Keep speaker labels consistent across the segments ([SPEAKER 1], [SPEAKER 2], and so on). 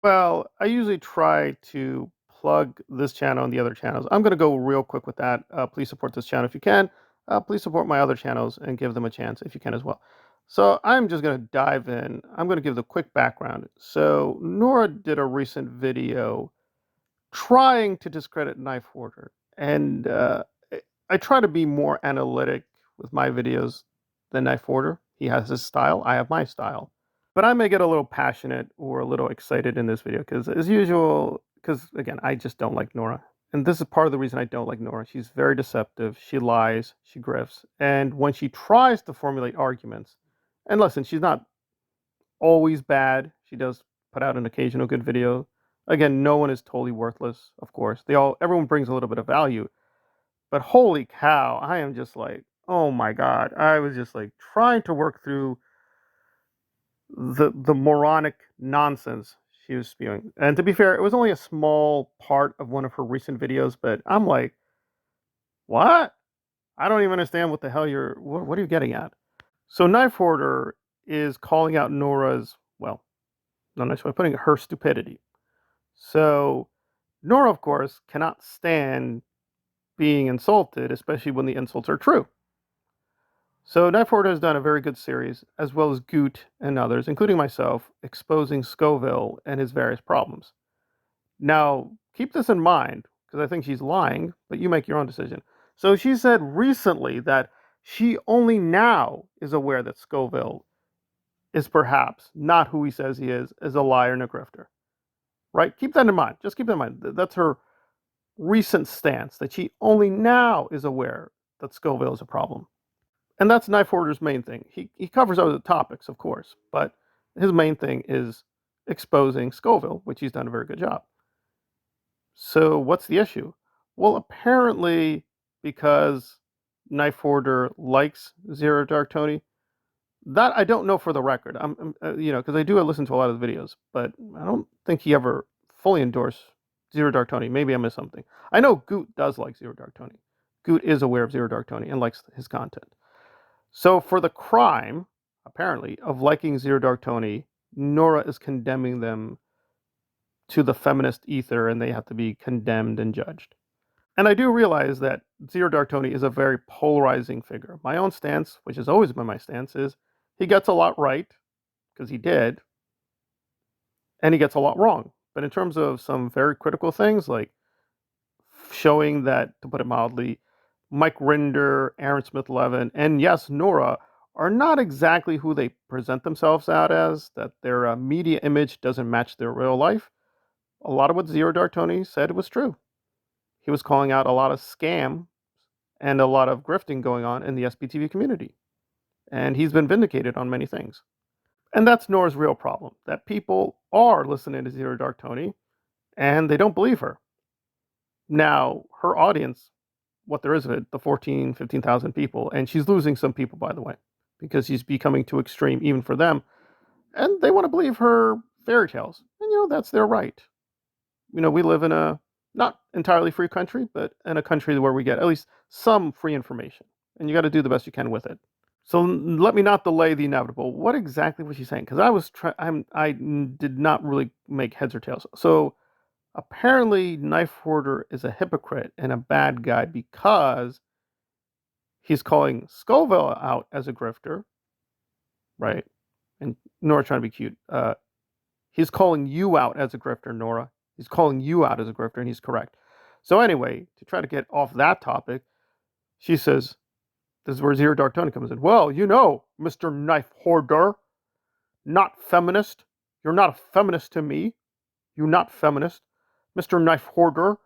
[SPEAKER 1] Well, I usually try to plug this channel and the other channels. I'm going to go real quick with that. Please support this channel if you can. Please support my other channels and give them a chance if you can as well. So I'm just going to dive in. I'm going to give the quick background. So Nora did a recent video trying to discredit Knifehoarder, and I try to be more analytic with my videos than Knifehoarder. He has his style. I have my style. But I may get a little passionate or a little excited in this video because, as usual, because again, I just don't like Nora. And this is part of the reason I don't like Nora. She's very deceptive. She lies. She grifts. And when she tries to formulate arguments, and listen, she's not always bad. She does put out an occasional good video. Again, no one is totally worthless, of course. Everyone brings a little bit of value. But holy cow, I am just like, oh my God. I was just like trying to work through the moronic nonsense she was spewing. And to be fair, it was only a small part of one of her recent videos, but I'm like, what? I don't even understand what the hell what are you getting at? So Knifehoarder is calling out Nora's, well, not necessarily putting it, her stupidity. So Nora, of course, cannot stand being insulted, especially when the insults are true. So Knifehoarder has done a very good series, as well as Goot and others, including myself, exposing Scoville and his various problems. Now, keep this in mind, because I think she's lying, but you make your own decision. So she said recently that she only now is aware that Scoville is perhaps not who he says he is a liar and a grifter. Right? Keep that in mind. Just keep that in mind. That's her recent stance, that she only now is aware that Scoville is a problem. And that's Knifehoarder's main thing. He covers other topics, of course, but his main thing is exposing Scoville, which he's done a very good job. So what's the issue? Well, apparently because Knifehoarder likes Zero Dark Tony, that I don't know for the record. Because I do listen to a lot of the videos, but I don't think he ever fully endorsed Zero Dark Tony. Maybe I missed something. I know Goot does like Zero Dark Tony. Goot is aware of Zero Dark Tony and likes his content. So for the crime, apparently, of liking Zero Dark Tony, Nora is condemning them to the feminist ether and they have to be condemned and judged. And I do realize that Zero Dark Tony is a very polarizing figure. My own stance, which has always been my stance, is he gets a lot right, because he did, and he gets a lot wrong. But in terms of some very critical things, like showing that, to put it mildly, Mike Rinder, Aaron Smith-Levin, and yes, Nora are not exactly who they present themselves out as, that their media image doesn't match their real life. A lot of what Zero Dark Tony said was true. He was calling out a lot of scam and a lot of grifting going on in the SBTV community. And he's been vindicated on many things. And that's Nora's real problem, that people are listening to Zero Dark Tony and they don't believe her. Now, her audience, what there is of it, the 15,000 people, and she's losing some people, by the way, because she's becoming too extreme even for them, and they want to believe her fairy tales. And, that's their right. We live in a not entirely free country, but in a country where we get at least some free information, and you got to do the best you can with it. So let me not delay the inevitable. What exactly was she saying? Because I did not really make heads or tails. So apparently Knifehoarder is a hypocrite and a bad guy because he's calling Scoville out as a grifter, right? And Nora trying to be cute. He's calling you out as a grifter, Nora. He's calling you out as a grifter, and he's correct. So anyway, to try to get off that topic, she says, this is where Zero Dark Tony comes in. Well, Mr. Knifehoarder, not feminist. You're not a feminist to me. You're not feminist. Mr. Knifehoarder,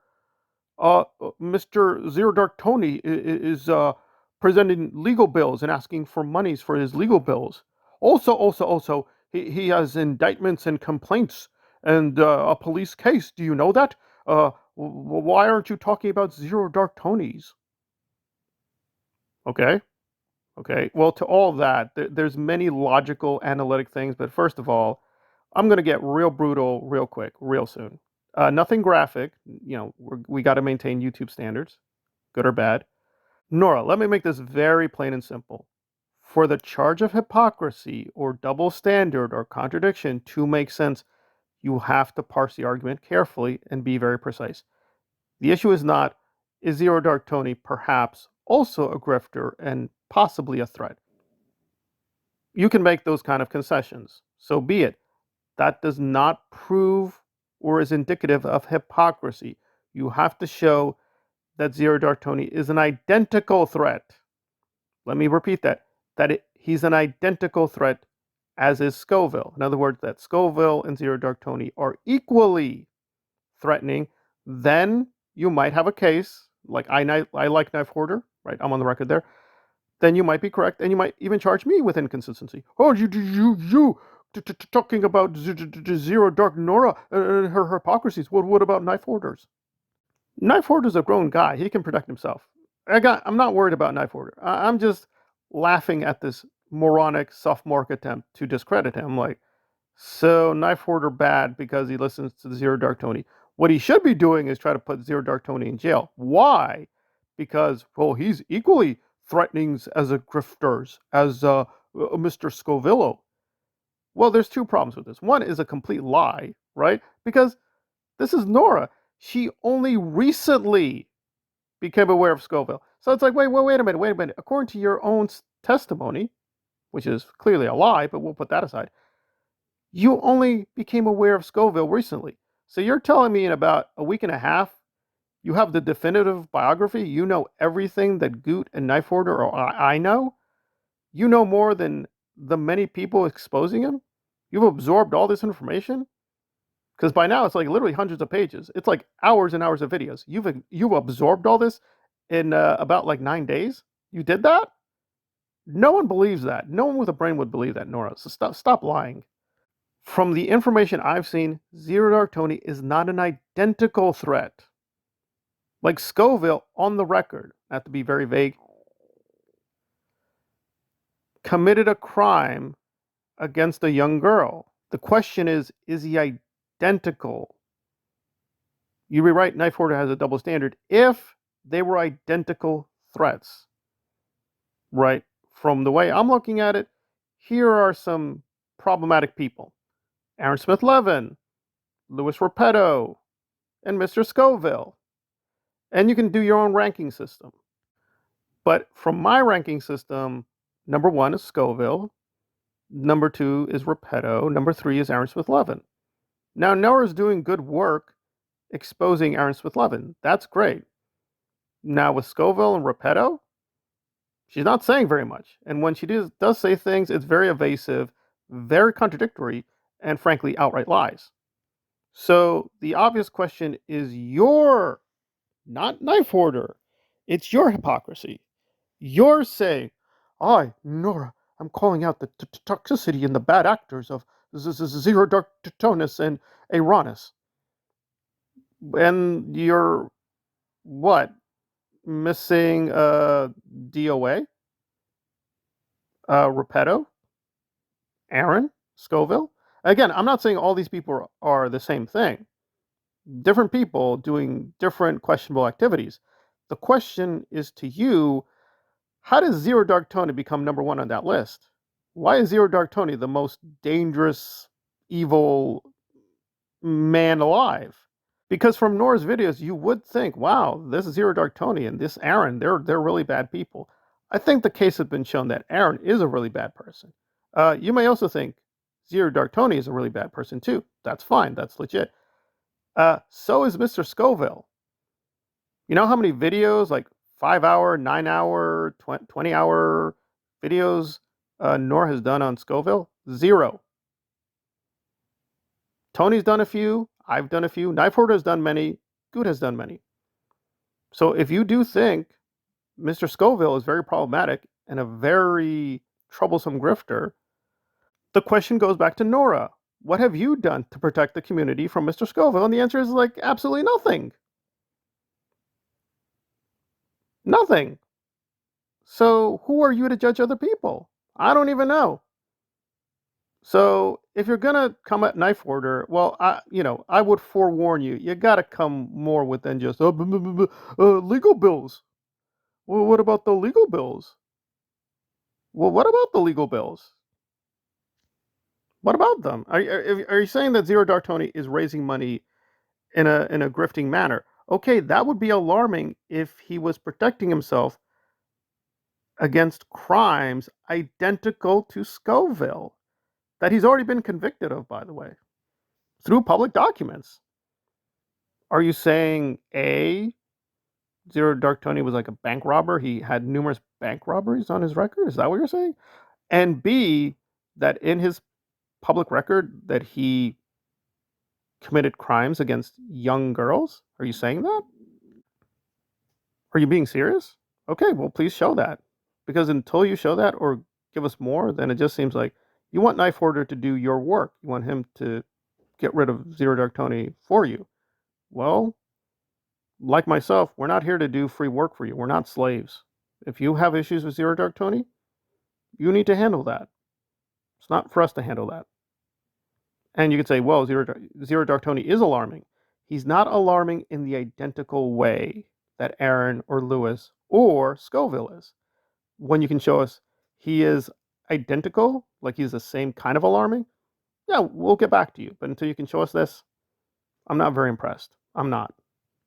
[SPEAKER 1] Mr. Zero Dark Tony is presenting legal bills and asking for monies for his legal bills. Also, he has indictments and complaints and a police case. Do you know that? Why aren't you talking about Zero Dark Tonys? Okay. Well, to all that, there's many logical, analytic things. But first of all, I'm going to get real brutal real quick, real soon. Nothing graphic. We got to maintain YouTube standards, good or bad. Nora, let me make this very plain and simple. For the charge of hypocrisy or double standard or contradiction to make sense, You have to parse the argument carefully and be very precise. The issue is not, is Zero Dark Tony perhaps also a grifter and possibly a threat? You can make those kind of concessions. So be it. That does not prove or is indicative of hypocrisy. You have to show that Zero Dark Tony is an identical threat. Let me repeat that. He's an identical threat as is Scoville. In other words, that Scoville and Zero Dark Tony are equally threatening. Then you might have a case, like I like Knifehoarder, right? I'm on the record there. Then you might be correct, and you might even charge me with inconsistency. Oh, you talking about Zero Dark Nora and her hypocrisies. What about Knifehoarders? Knifehoarder's a grown guy. He can protect himself. I'm not worried about Knifehoarder. I'm just laughing at this moronic sophomore attempt to discredit him. Like, so Knifehoarder bad because he listens to Zero Dark Tony. What he should be doing is try to put Zero Dark Tony in jail. Why? Because, well, he's equally threatening as a grifters, as Mr. Scoville. Well, there's two problems with this. One is a complete lie, right? Because this is Nora. She only recently became aware of Scoville. So it's like, wait a minute. According to your own testimony, which is clearly a lie, but we'll put that aside, you only became aware of Scoville recently. So you're telling me in about a week and a half, you have the definitive biography? You know everything that Goot and Knifehoarder or I know? You know more than the many people exposing him? You've absorbed all this information? Because by now it's like literally hundreds of pages. It's like hours and hours of videos. You've absorbed all this in about like 9 days. You did that? No one believes that. No one with a brain would believe that, Nora. So stop lying. From the information I've seen, Zero Dark Tony is not an identical threat. Like Scoville, on the record, not to be very vague, committed a crime against a young girl. The question is he identical? You rewrite Knifehoarder has a double standard if they were identical threats. Right? From the way I'm looking at it, here are some problematic people. Aaron Smith Levin, Louis Repetto, and Mr. Scoville. And you can do your own ranking system. But from my ranking system, number 1 is Scoville, number 2 is Repetto, number 3 is Aaron Smith Levin. Now, Nora's doing good work exposing Aaron Smith Levin. That's great. Now, with Scoville and Repetto, she's not saying very much. And when she does say things, it's very evasive, very contradictory, and frankly, outright lies. So the obvious question is your, not Knifehoarder. It's your hypocrisy. You're saying, I, Nora, I'm calling out the toxicity and the bad actors of Zero Dark Tonus and Aronis. And you're, what, missing DOA? Repetto? Aaron? Scoville? Again, I'm not saying all these people are the same thing. Different people doing different questionable activities. The question is to you, how does Zero Dark Tony become number 1 on that list? Why is Zero Dark Tony the most dangerous, evil man alive? Because from Nora's videos, you would think, wow, this Zero Dark Tony and this Aaron, they're really bad people. I think the case has been shown that Aaron is a really bad person. You may also think Zero Dark Tony is a really bad person too. That's fine. That's legit. So is Mr. Scoville. You know how many videos, like 5-hour, 9-hour, 20-hour videos Nora has done on Scoville? 0. Tony's done a few. I've done a few. Knifehoarder has done many. Good has done many. So if you do think Mr. Scoville is very problematic and a very troublesome grifter, the question goes back to Nora. What have you done to protect the community from Mr. Scoville? And the answer is like absolutely nothing. Nothing. So who are you to judge other people? I don't even know. So if you're gonna come at Knifehoarder, well, I would forewarn you. You gotta come more within just legal bills. Well, what about the legal bills? Well, what about the legal bills? What about them? Are you saying that Zero Dark Tony is raising money in a grifting manner? Okay, that would be alarming if he was protecting himself against crimes identical to Scoville that he's already been convicted of, by the way, through public documents. Are you saying A, Zero Dark Tony was like a bank robber? He had numerous bank robberies on his record? Is that what you're saying? And B, that in his public record that he committed crimes against young girls? Are you saying that? Are you being serious? Okay, well, please show that. Because until you show that or give us more, then it just seems like you want Knifehoarder to do your work. You want him to get rid of Zero Dark Tony for you. Well, like myself, we're not here to do free work for you. We're not slaves. If you have issues with Zero Dark Tony, you need to handle that. It's not for us to handle that. And you could say, well, Zero Dark Tony is alarming. He's not alarming in the identical way that Aaron or Lewis or Scoville is. When you can show us he is identical, like he's the same kind of alarming, yeah, we'll get back to you. But until you can show us this, I'm not very impressed. I'm not.